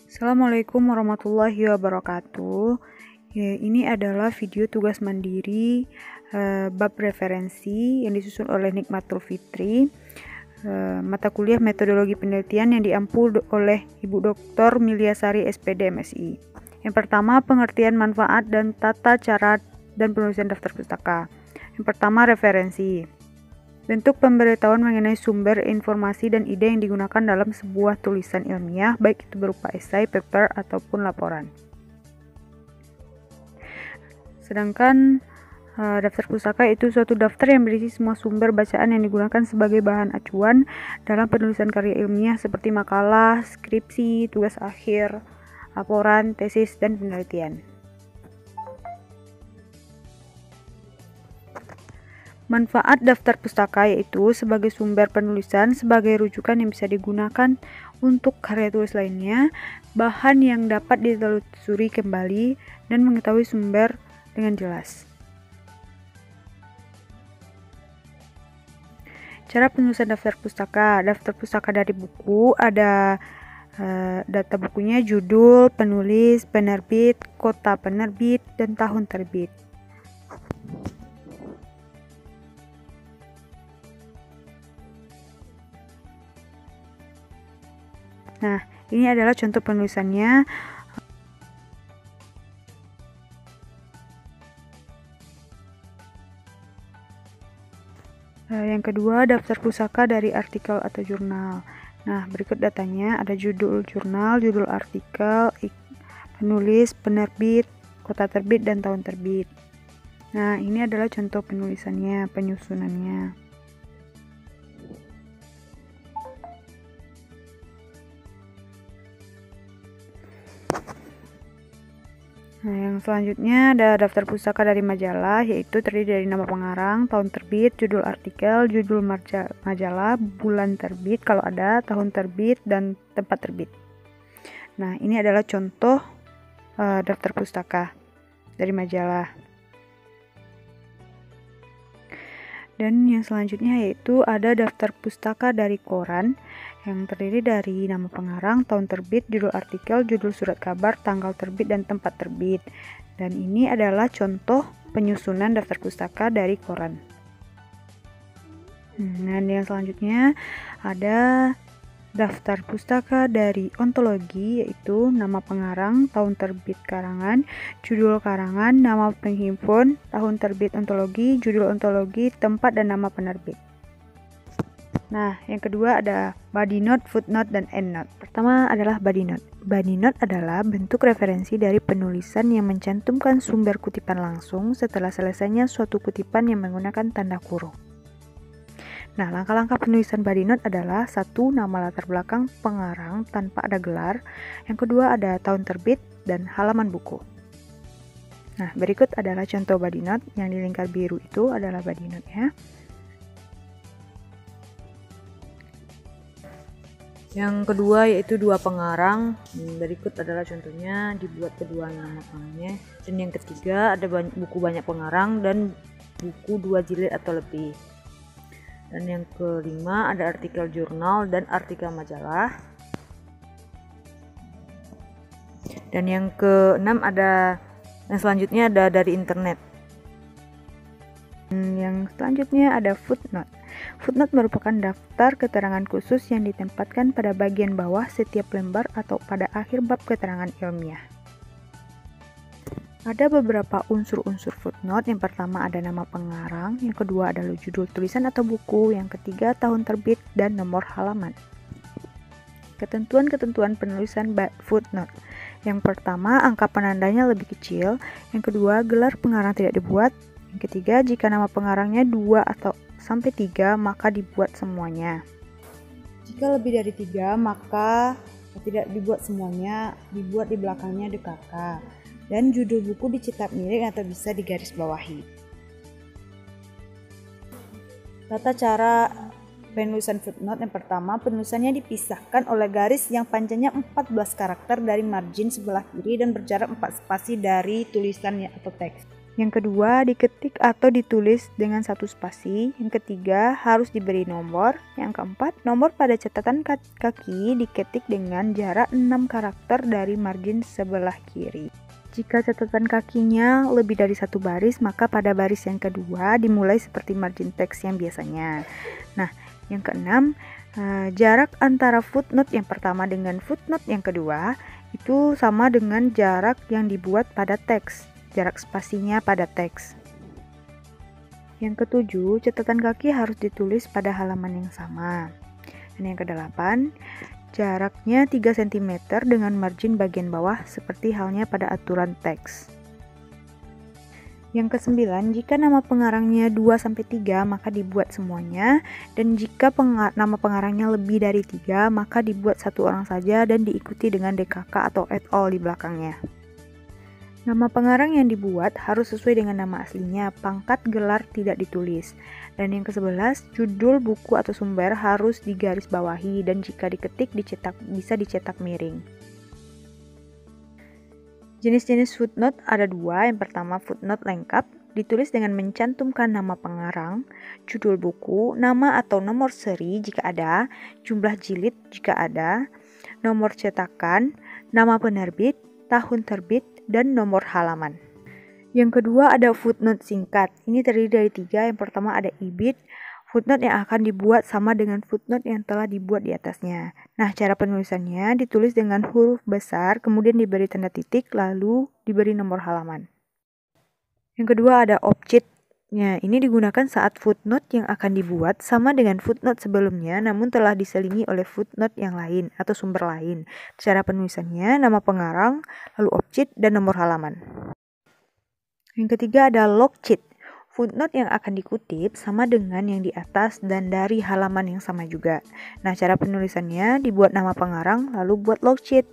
Assalamualaikum warahmatullahi wabarakatuh. Ya, ini adalah video tugas mandiri bab referensi yang disusun oleh Nikmatul Fitri, mata kuliah metodologi penelitian yang diampu oleh Ibu Dr. Milyasari SPD MSI. Yang pertama, pengertian manfaat dan tata cara dan penulisan daftar pustaka. Yang pertama, referensi. Bentuk pemberitahuan mengenai sumber informasi dan ide yang digunakan dalam sebuah tulisan ilmiah, baik itu berupa esai, paper, ataupun laporan. Sedangkan daftar pustaka itu suatu daftar yang berisi semua sumber bacaan yang digunakan sebagai bahan acuan dalam penulisan karya ilmiah seperti makalah, skripsi, tugas akhir, laporan, tesis, dan penelitian. Manfaat daftar pustaka yaitu sebagai sumber penulisan, sebagai rujukan yang bisa digunakan untuk karya tulis lainnya, bahan yang dapat ditelusuri kembali, dan mengetahui sumber dengan jelas. Cara penulisan daftar pustaka. Daftar pustaka dari buku ada data bukunya, judul, penulis, penerbit, kota penerbit, dan tahun terbit. Nah, ini adalah contoh penulisannya. Yang kedua, daftar pustaka dari artikel atau jurnal. Nah, berikut datanya, ada judul jurnal, judul artikel, penulis, penerbit, kota terbit, dan tahun terbit. Nah, ini adalah contoh penulisannya, penyusunannya. Nah, yang selanjutnya ada daftar pustaka dari majalah, yaitu terdiri dari nama pengarang, tahun terbit, judul artikel, judul majalah, bulan terbit kalau ada, tahun terbit, dan tempat terbit. Nah, ini adalah contoh daftar pustaka dari majalah. Dan yang selanjutnya yaitu ada daftar pustaka dari koran yang terdiri dari nama pengarang, tahun terbit, judul artikel, judul surat kabar, tanggal terbit, dan tempat terbit. Dan ini adalah contoh penyusunan daftar pustaka dari koran. Dan yang selanjutnya ada daftar pustaka dari ontologi, yaitu nama pengarang, tahun terbit karangan, judul karangan, nama penghimpun, tahun terbit ontologi, judul ontologi, tempat, dan nama penerbit. Nah, yang kedua ada body note, footnote, dan endnote. Pertama adalah body note. Body note adalah bentuk referensi dari penulisan yang mencantumkan sumber kutipan langsung setelah selesainya suatu kutipan yang menggunakan tanda kurung. Nah, langkah-langkah penulisan body note adalah: 1. Nama latar belakang pengarang tanpa ada gelar. Yang kedua ada tahun terbit dan halaman buku. Nah, berikut adalah contoh body note. Yang di lingkar biru itu adalah body note ya. Yang kedua yaitu dua pengarang. Berikut adalah contohnya, dibuat kedua nama pengarangnya. Dan yang ketiga ada buku banyak pengarang dan buku 2 jilid atau lebih. Dan yang kelima ada artikel jurnal dan artikel majalah. Dan yang keenam yang selanjutnya ada dari internet. Dan yang selanjutnya ada footnote. Footnote merupakan daftar keterangan khusus yang ditempatkan pada bagian bawah setiap lembar atau pada akhir bab keterangan ilmiah. Ada beberapa unsur-unsur footnote. Yang pertama ada nama pengarang, yang kedua adalah judul tulisan atau buku, yang ketiga tahun terbit, dan nomor halaman. Ketentuan-ketentuan penulisan footnote. Yang pertama, angka penandanya lebih kecil. Yang kedua, gelar pengarang tidak dibuat. Yang ketiga, jika nama pengarangnya 2 atau sampai 3, maka dibuat semuanya. Jika lebih dari 3, maka tidak dibuat semuanya, dibuat di belakangnya DKK. Dan judul buku dicetak miring atau bisa digaris bawahi. Tata cara penulisan footnote. Yang pertama, penulisannya dipisahkan oleh garis yang panjangnya 14 karakter dari margin sebelah kiri dan berjarak 4 spasi dari tulisannya atau teks. Yang kedua, diketik atau ditulis dengan satu spasi. Yang ketiga, harus diberi nomor. Yang keempat, nomor pada catatan kaki diketik dengan jarak 6 karakter dari margin sebelah kiri. Jika catatan kakinya lebih dari satu baris, maka pada baris yang kedua dimulai seperti margin teks yang biasanya. Nah, yang keenam, jarak antara footnote yang pertama dengan footnote yang kedua itu sama dengan jarak yang dibuat pada teks. Jarak spasinya pada teks. Yang ketujuh, catatan kaki harus ditulis pada halaman yang sama. Dan yang kedelapan, jaraknya 3 cm dengan margin bagian bawah seperti halnya pada aturan teks. Yang kesembilan, jika nama pengarangnya 2-3 maka dibuat semuanya, dan jika nama pengarangnya lebih dari 3 maka dibuat satu orang saja dan diikuti dengan DKK atau et al. Di belakangnya. Nama pengarang yang dibuat harus sesuai dengan nama aslinya, pangkat gelar tidak ditulis. Dan yang ke-11, judul buku atau sumber harus digarisbawahi dan jika diketik bisa dicetak miring. Jenis-jenis footnote ada 2. Yang pertama footnote lengkap, ditulis dengan mencantumkan nama pengarang, judul buku, nama atau nomor seri jika ada, jumlah jilid jika ada, nomor cetakan, nama penerbit, tahun terbit, dan nomor halaman. Yang kedua ada footnote singkat. Ini terdiri dari 3. Yang pertama ada ibid. Footnote yang akan dibuat sama dengan footnote yang telah dibuat di atasnya. Nah, cara penulisannya ditulis dengan huruf besar, kemudian diberi tanda titik, lalu diberi nomor halaman. Yang kedua ada object. Ini digunakan saat footnote yang akan dibuat sama dengan footnote sebelumnya namun telah diselingi oleh footnote yang lain atau sumber lain. Cara penulisannya nama pengarang, lalu object dan nomor halaman. Yang ketiga ada log sheet. Footnote yang akan dikutip sama dengan yang di atas dan dari halaman yang sama juga. Nah, cara penulisannya dibuat nama pengarang lalu buat log sheet.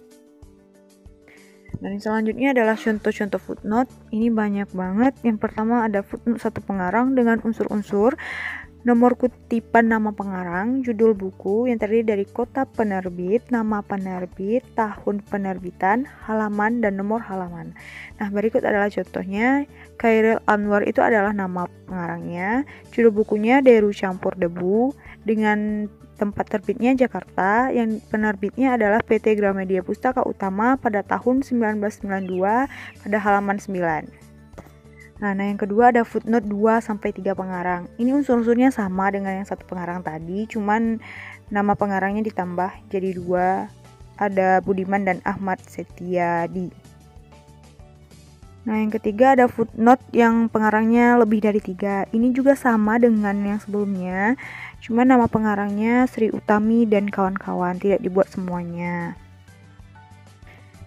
Dan selanjutnya adalah contoh-contoh footnote. Ini banyak banget. Yang pertama ada footnote satu pengarang dengan unsur-unsur nomor kutipan nama pengarang, judul buku yang terdiri dari kota penerbit, nama penerbit, tahun penerbitan, halaman, dan nomor halaman. Nah, berikut adalah contohnya. Khairil Anwar itu adalah nama pengarangnya, judul bukunya Deru Campur Debu, dengan tempat terbitnya Jakarta, yang penerbitnya adalah PT Gramedia Pustaka Utama pada tahun 1992 pada halaman 9. Nah, yang kedua ada footnote 2-3 pengarang. Ini unsur-unsurnya sama dengan yang satu pengarang tadi, cuman nama pengarangnya ditambah jadi 2. Ada Budiman dan Ahmad Setiadi. Nah, yang ketiga ada footnote yang pengarangnya lebih dari 3. Ini juga sama dengan yang sebelumnya, cuma nama pengarangnya Sri Utami dan kawan-kawan, tidak dibuat semuanya.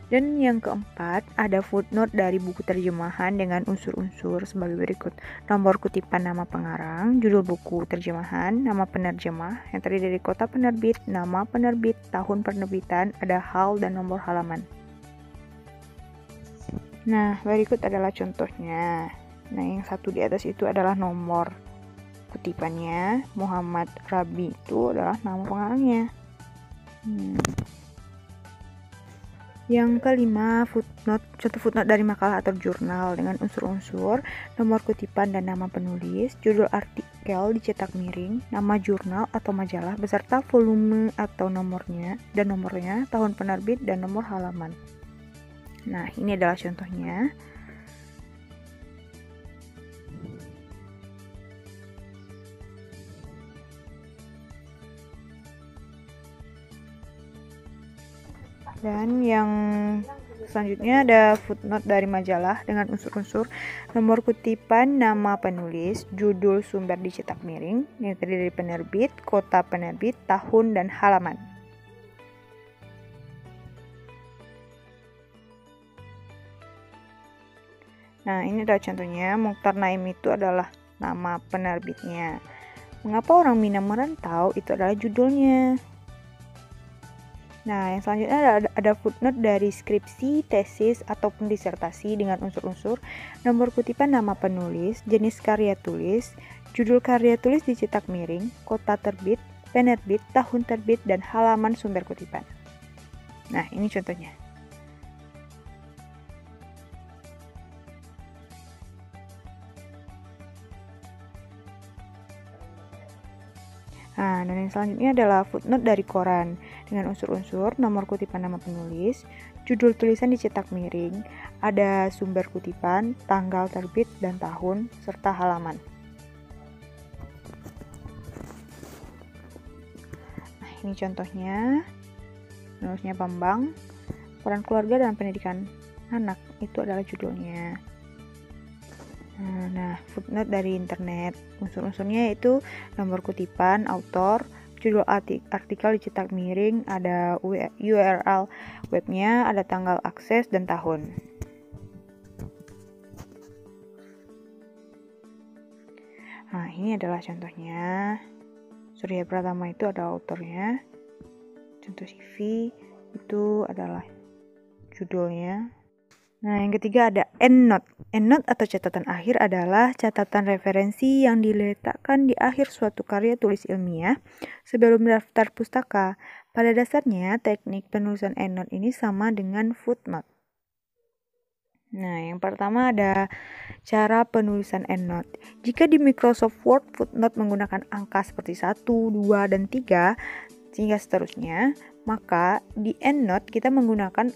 Dan yang keempat, ada footnote dari buku terjemahan dengan unsur-unsur sebagai berikut. Nomor kutipan nama pengarang, judul buku terjemahan, nama penerjemah yang terdiri dari kota penerbit, nama penerbit, tahun penerbitan, ada hal dan nomor halaman. Nah, berikut adalah contohnya. Nah, yang satu di atas itu adalah nomor kutipannya. Muhammad Rabi itu adalah nama pengarangnya. Yang kelima, footnote, contoh footnote dari makalah atau jurnal dengan unsur-unsur, nomor kutipan dan nama penulis, judul artikel dicetak miring, nama jurnal atau majalah beserta volume atau nomornya, tahun penerbit dan nomor halaman. Nah, ini adalah contohnya. Dan yang selanjutnya ada footnote dari majalah dengan unsur-unsur, nomor kutipan, nama penulis, judul sumber dicetak miring, yang terdiri dari penerbit, kota penerbit, tahun, dan halaman. Nah, ini adalah contohnya. Mukhtar Naim itu adalah nama penerbitnya. Mengapa orang Minang Merantau itu adalah judulnya. Nah, yang selanjutnya ada footnote dari skripsi, tesis, ataupun disertasi dengan unsur-unsur, nomor kutipan nama penulis, jenis karya tulis, judul karya tulis dicetak miring, kota terbit, penerbit, tahun terbit, dan halaman sumber kutipan. Nah, ini contohnya. Nah, dan yang selanjutnya adalah footnote dari koran dengan unsur-unsur, nomor kutipan nama penulis, judul tulisan dicetak miring, ada sumber kutipan, tanggal terbit dan tahun, serta halaman. Nah, ini contohnya. Penulisnya Bambang. Peran keluarga dalam pendidikan anak itu adalah judulnya. Nah, footnote dari internet. Unsur-unsurnya yaitu nomor kutipan, autor, judul artikel dicetak miring, ada URL webnya, ada tanggal akses, dan tahun. Nah, ini adalah contohnya. Surya Pratama itu ada autornya. Contoh CV itu adalah judulnya. Nah, yang ketiga ada EndNote. EndNote atau catatan akhir adalah catatan referensi yang diletakkan di akhir suatu karya tulis ilmiah sebelum daftar pustaka. Pada dasarnya, teknik penulisan EndNote ini sama dengan footnote. Nah, yang pertama ada cara penulisan EndNote. Jika di Microsoft Word, footnote menggunakan angka seperti 1, 2, dan 3, sehingga seterusnya, maka di EndNote kita menggunakan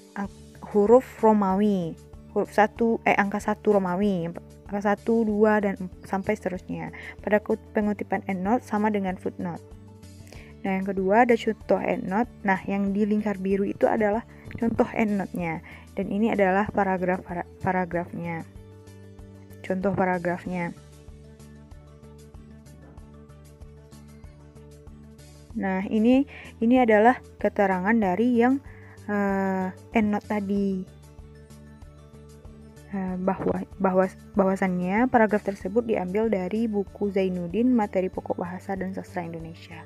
huruf Romawi, angka 1 Romawi, angka 1, 2, dan sampai seterusnya. Pada pengutipan EndNote sama dengan footnote. Nah, yang kedua ada contoh EndNote. Nah, yang di lingkar biru itu adalah contoh EndNote-nya, dan ini adalah paragrafnya. Contoh paragrafnya. Nah, ini adalah keterangan dari yang EndNote tadi, bahwasannya paragraf tersebut diambil dari buku Zainuddin Materi Pokok Bahasa dan Sastra Indonesia.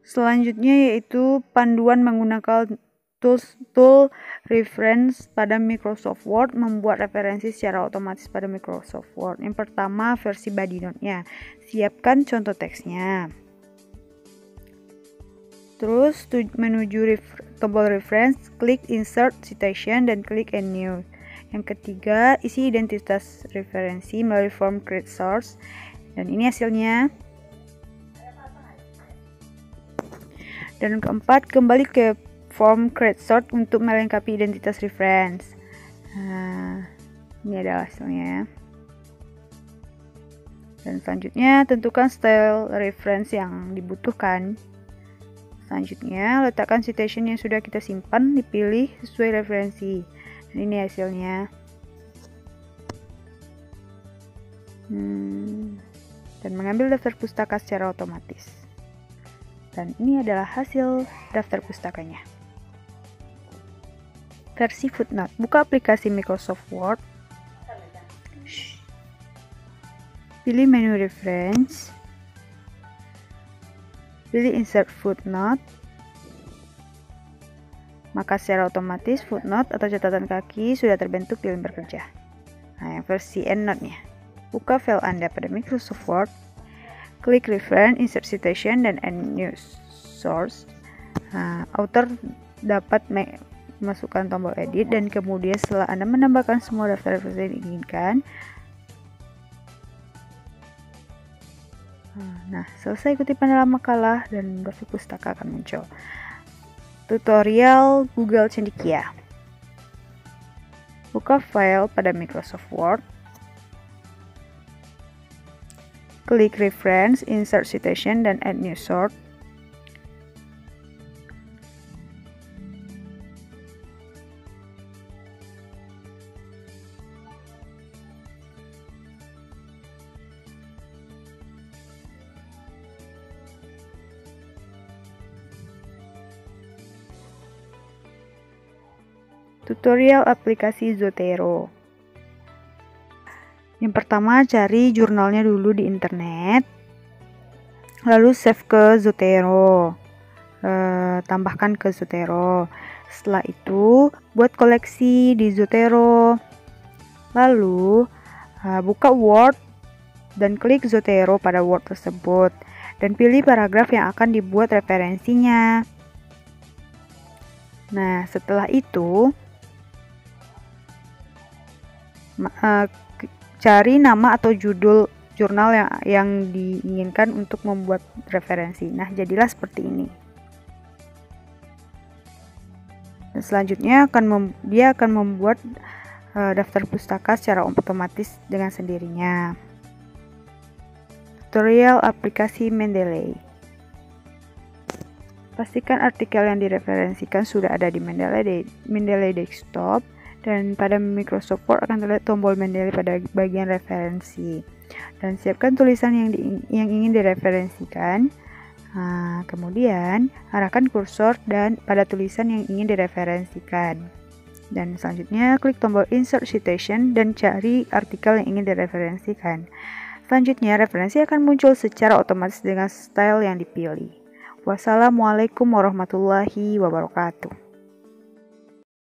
Selanjutnya yaitu panduan menggunakan tool reference pada Microsoft Word, membuat referensi secara otomatis pada Microsoft Word. Yang pertama, versi body note-nya. Siapkan contoh teksnya. Terus menuju tombol reference, klik insert citation dan klik add new. Yang ketiga, isi identitas referensi melalui form create source. Dan ini hasilnya. Dan keempat, kembali ke form create source untuk melengkapi identitas reference. Nah, ini adalah hasilnya. Dan selanjutnya, tentukan style reference yang dibutuhkan. Selanjutnya, letakkan citation yang sudah kita simpan, dipilih sesuai referensi. Dan ini hasilnya. Dan mengambil daftar pustaka secara otomatis. Dan ini adalah hasil daftar pustakanya. Versi footnote. Buka aplikasi Microsoft Word. Pilih menu reference. Pilih insert footnote. Maka secara otomatis footnote atau catatan kaki sudah terbentuk di lembar kerja. Nah, yang versi EndNote-nya. Buka file Anda pada Microsoft Word. Klik reference, insert citation, dan add new source. Nah, author dapat masukkan tombol edit, dan kemudian setelah Anda menambahkan semua daftar referensi yang diinginkan, nah, selesai kutipan dalam makalah dan daftar pustaka akan muncul. Tutorial Google Cendekia. Buka file pada Microsoft Word. Klik reference, insert citation, dan add new source. Tutorial aplikasi Zotero. Yang pertama, cari jurnalnya dulu di internet, lalu save ke Zotero, tambahkan ke Zotero. Setelah itu, buat koleksi di Zotero, lalu buka Word dan klik Zotero pada Word tersebut, dan pilih paragraf yang akan dibuat referensinya. Nah, setelah itu cari nama atau judul jurnal yang diinginkan untuk membuat referensi. Nah, jadilah seperti ini. Dan selanjutnya dia akan membuat daftar pustaka secara otomatis dengan sendirinya. Tutorial aplikasi Mendeley. Pastikan artikel yang direferensikan sudah ada di Mendeley Desktop, dan pada Microsoft Word akan terlihat tombol Mendeley pada bagian referensi. Dan siapkan tulisan yang ingin direferensikan. Nah, kemudian arahkan kursor pada tulisan yang ingin direferensikan. Dan selanjutnya klik tombol Insert Citation dan cari artikel yang ingin direferensikan. Selanjutnya, referensi akan muncul secara otomatis dengan style yang dipilih. Wassalamualaikum warahmatullahi wabarakatuh.